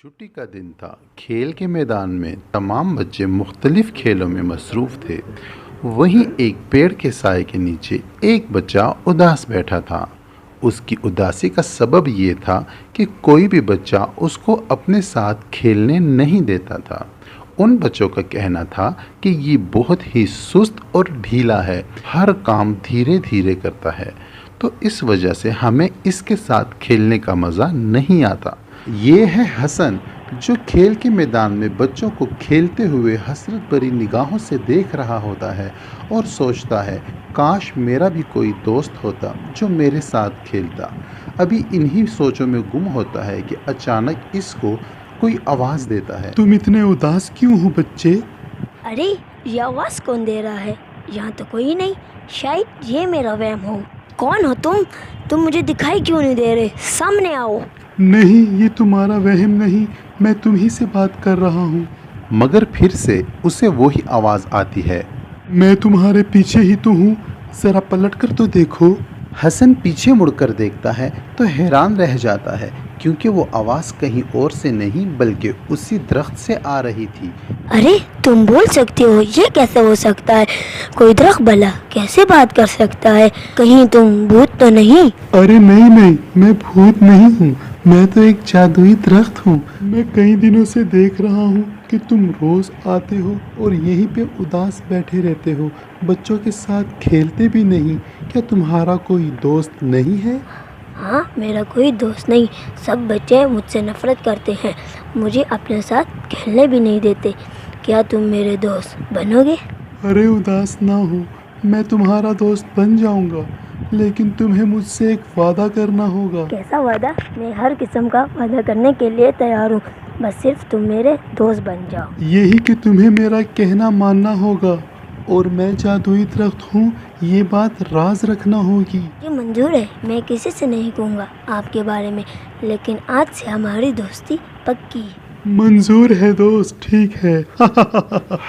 छुट्टी का दिन था। खेल के मैदान में तमाम बच्चे मुख्तलिफ खेलों में मसरूफ़ थे। वहीं एक पेड़ के साए के नीचे एक बच्चा उदास बैठा था। उसकी उदासी का सबब ये था कि कोई भी बच्चा उसको अपने साथ खेलने नहीं देता था। उन बच्चों का कहना था कि ये बहुत ही सुस्त और ढीला है, हर काम धीरे धीरे करता है, तो इस वजह से हमें इसके साथ खेलने का मज़ा नहीं आता। ये है हसन, जो खेल के मैदान में बच्चों को खेलते हुए हसरत भरी निगाहों से देख रहा होता है और सोचता है, काश मेरा भी कोई दोस्त होता जो मेरे साथ खेलता। अभी इन्हीं सोचों में गुम होता है कि अचानक इसको कोई आवाज़ देता है। तुम इतने उदास क्यों हो बच्चे? अरे ये आवाज़ कौन दे रहा है? यहाँ तो कोई नहीं, शायद ये मेरा वहम हो। कौन हो तुम? मुझे दिखाई क्यों नहीं दे रहे? सामने आओ। नहीं, ये तुम्हारा वहम नहीं, मैं तुम्ही से बात कर रहा हूँ। मगर फिर से उसे वही आवाज़ आती है। मैं तुम्हारे पीछे ही तो हूँ, जरा पलट कर तो देखो। हसन पीछे मुड़कर देखता है तो हैरान रह जाता है, क्योंकि वो आवाज़ कहीं और से नहीं बल्कि उसी दरख्त से आ रही थी। अरे तुम बोल सकते हो? ये कैसे हो सकता है? कोई दरख्त भला कैसे बात कर सकता है? कहीं तुम भूत तो नहीं? अरे नहीं, मैं भूत नहीं हूँ, मैं तो एक जादुई दरख्त हूँ। मैं कई दिनों से देख रहा हूँ कि तुम रोज आते हो और यहीं पे उदास बैठे रहते हो, बच्चों के साथ खेलते भी नहीं। क्या तुम्हारा कोई दोस्त नहीं है? हाँ, मेरा कोई दोस्त नहीं। सब बच्चे मुझसे नफरत करते हैं, मुझे अपने साथ खेलने भी नहीं देते। क्या तुम मेरे दोस्त बनोगे? अरे उदास ना हो, मैं तुम्हारा दोस्त बन जाऊंगा, लेकिन तुम्हें मुझसे एक वादा करना होगा। कैसा वादा? मैं हर किस्म का वादा करने के लिए तैयार हूँ, बस सिर्फ तुम मेरे दोस्त बन जाओ। यही कि तुम्हें मेरा कहना मानना होगा, और मैं जादुई दरख्त हूँ, ये बात राज रखना होगी। ये मंजूर है, मैं किसी से नहीं कहूँगा आपके बारे में, लेकिन आज से हमारी दोस्ती पक्की। मंजूर है दोस्त, ठीक है।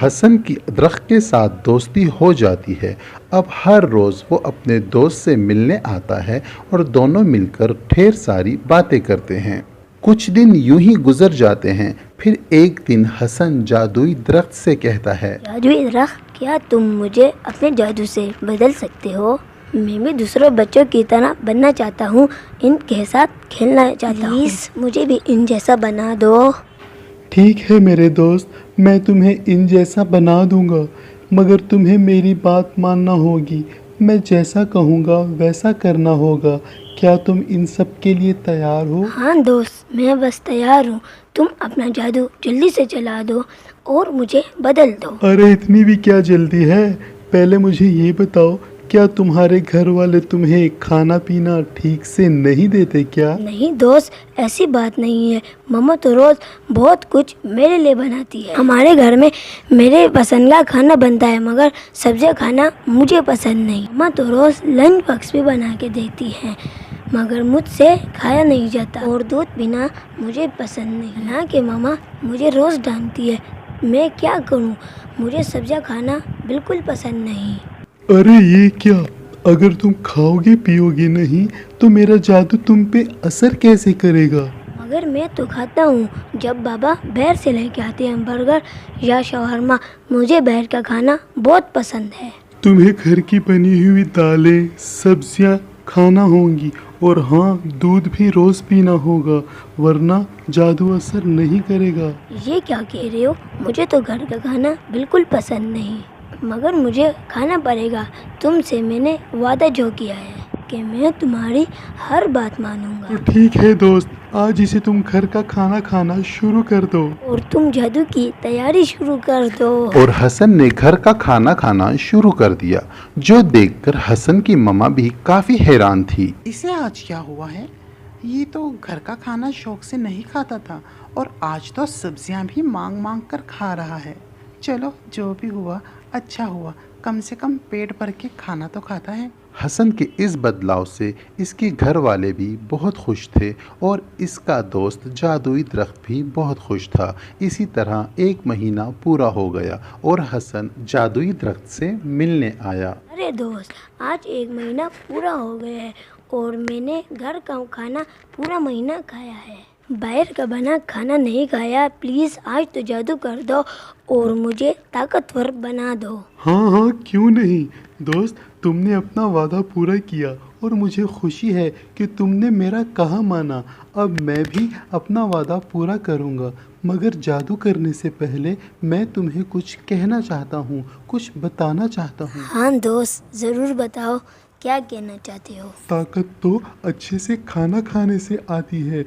हसन की दरख्त के साथ दोस्ती हो जाती है। अब हर रोज़ वो अपने दोस्त से मिलने आता है और दोनों मिलकर ढेर सारी बातें करते हैं। कुछ दिन यूं ही गुजर जाते हैं। फिर एक दिन हसन जादुई दरख्त से कहता है, जादुई दरख्त, क्या तुम मुझे अपने जादू से बदल सकते हो? मैं भी दूसरों बच्चों की तरह बनना चाहता हूँ, इनके साथ खेलना चाहता हूँ। प्लीज़ मुझे भी इन जैसा बना दो। ठीक है मेरे दोस्त, मैं तुम्हें इन जैसा बना दूंगा, मगर तुम्हें मेरी बात मानना होगी। मैं जैसा कहूँगा वैसा करना होगा। क्या तुम इन सब के लिए तैयार हो? हाँ दोस्त, मैं बस तैयार हूँ। तुम अपना जादू जल्दी से चला दो और मुझे बदल दो। अरे इतनी भी क्या जल्दी है? पहले मुझे ये बताओ, क्या तुम्हारे घर वाले तुम्हें खाना पीना ठीक से नहीं देते क्या? नहीं दोस्त, ऐसी बात नहीं है। मम्मा तो रोज बहुत कुछ मेरे लिए बनाती है। हमारे घर में मेरे पसंद का खाना बनता है, मगर सब्जियां खाना मुझे पसंद नहीं। मम्मा तो रोज लंच बॉक्स भी बना के देती है, मगर मुझसे खाया नहीं जाता, और दूध पीना मुझे पसंद नहीं। हालांकि मम्मा मुझे रोज डांटती है। मैं क्या करूं? मुझे सब्जियां खाना बिल्कुल पसंद नहीं। अरे ये क्या? अगर तुम खाओगे पियोगे नहीं तो मेरा जादू तुम पे असर कैसे करेगा? मगर मैं तो खाता हूँ, जब बाबा बाहर से लेके आते हैं बर्गर या शवारमा। मुझे बाहर का खाना बहुत पसंद है। तुम्हें घर की बनी हुई दालें सब्जियां खाना होंगी, और हाँ, दूध भी रोज पीना होगा, वरना जादू असर नहीं करेगा। ये क्या कह रहे हो? मुझे तो घर का खाना बिल्कुल पसंद नहीं, मगर मुझे खाना पड़ेगा। तुमसे मैंने वादा जो किया है कि मैं तुम्हारी हर बात मानूंगा। तो ठीक है दोस्त, आज इसे तुम घर का खाना खाना शुरू कर दो। और तुम जादू की तैयारी शुरू कर दो। और हसन ने घर का खाना खाना शुरू कर दिया, जो देखकर हसन की मम्मा भी काफ़ी हैरान थी। इसे आज क्या हुआ है? ये तो घर का खाना शौक से नहीं खाता था, और आज तो सब्जियां भी मांग मांग कर खा रहा है। चलो, जो भी हुआ अच्छा हुआ, कम से कम पेट भर के खाना तो खाता है। हसन के इस बदलाव से इसके घर वाले भी बहुत खुश थे और इसका दोस्त जादुई दरख्त भी बहुत खुश था। इसी तरह एक महीना पूरा हो गया और हसन जादुई दरख्त से मिलने आया। अरे दोस्त, आज एक महीना पूरा हो गया है और मैंने घर का खाना पूरा महीना खाया है। बाहर का बना खाना नहीं खाया, प्लीज़ आज तो जादू कर दो और मुझे ताकतवर बना दो। हाँ हाँ, क्यों नहीं दोस्त, तुमने अपना वादा पूरा किया और मुझे खुशी है कि तुमने मेरा कहा माना। अब मैं भी अपना वादा पूरा करूँगा, मगर जादू करने से पहले मैं तुम्हें कुछ कहना चाहता हूँ, कुछ बताना चाहता हूँ। हाँ दोस्त, ज़रूर बताओ, क्या कहना चाहते हो? ताकत तो अच्छे से खाना खाने से आती है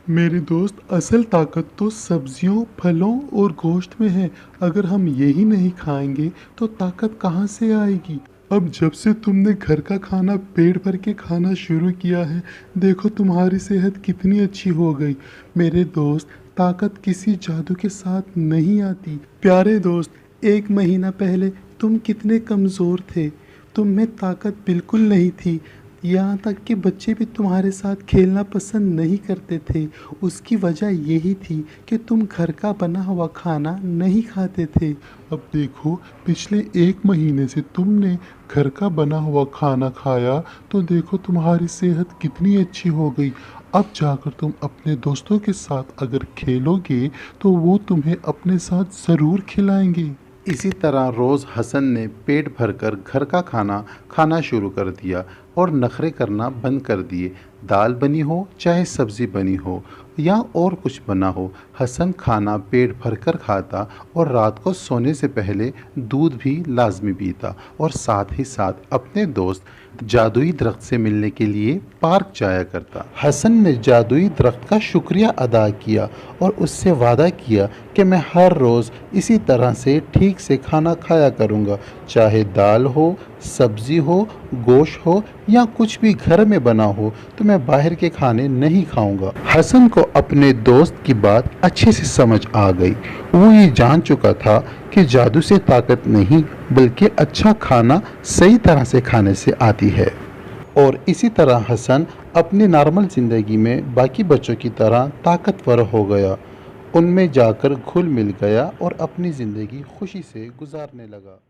मेरे दोस्त। असल ताकत तो सब्जियों, फलों और गोश्त में है। अगर हम यही नहीं खाएंगे तो ताकत कहाँ से आएगी? अब जब से तुमने घर का खाना पेट भर के खाना शुरू किया है, देखो तुम्हारी सेहत कितनी अच्छी हो गई। मेरे दोस्त, ताकत किसी जादू के साथ नहीं आती। प्यारे दोस्त, 1 महीना पहले तुम कितने कमज़ोर थे, तुम में ताकत बिल्कुल नहीं थी। यहाँ तक कि बच्चे भी तुम्हारे साथ खेलना पसंद नहीं करते थे। उसकी वजह यही थी कि तुम घर का बना हुआ खाना नहीं खाते थे। अब देखो, पिछले 1 महीने से तुमने घर का बना हुआ खाना खाया तो देखो तुम्हारी सेहत कितनी अच्छी हो गई। अब जाकर तुम अपने दोस्तों के साथ अगर खेलोगे तो वो तुम्हें अपने साथ ज़रूर खिलाएंगे। इसी तरह रोज़ हसन ने पेट भरकर घर का खाना खाना शुरू कर दिया और नखरे करना बंद कर दिए। दाल बनी हो चाहे सब्ज़ी बनी हो या और कुछ बना हो, हसन खाना पेट भरकर खाता और रात को सोने से पहले दूध भी लाजमी पीता और साथ ही साथ अपने दोस्त जादुई दरख्त से मिलने के लिए पार्क जाया करता। हसन ने जादुई दरख्त का शुक्रिया अदा किया और उससे वादा किया कि मैं हर रोज़ इसी तरह से ठीक से खाना खाया करूँगा, चाहे दाल हो, सब्ज़ी हो, गोश्त हो या कुछ भी घर में बना हो, तो मैं बाहर के खाने नहीं खाऊंगा। हसन को अपने दोस्त की बात अच्छे से समझ आ गई। वो ये जान चुका था कि जादू से ताकत नहीं बल्कि अच्छा खाना सही तरह से खाने से आती है। और इसी तरह हसन अपनी नॉर्मल ज़िंदगी में बाकी बच्चों की तरह ताकतवर हो गया, उनमें जाकर घुल मिल गया और अपनी ज़िंदगी खुशी से गुजारने लगा।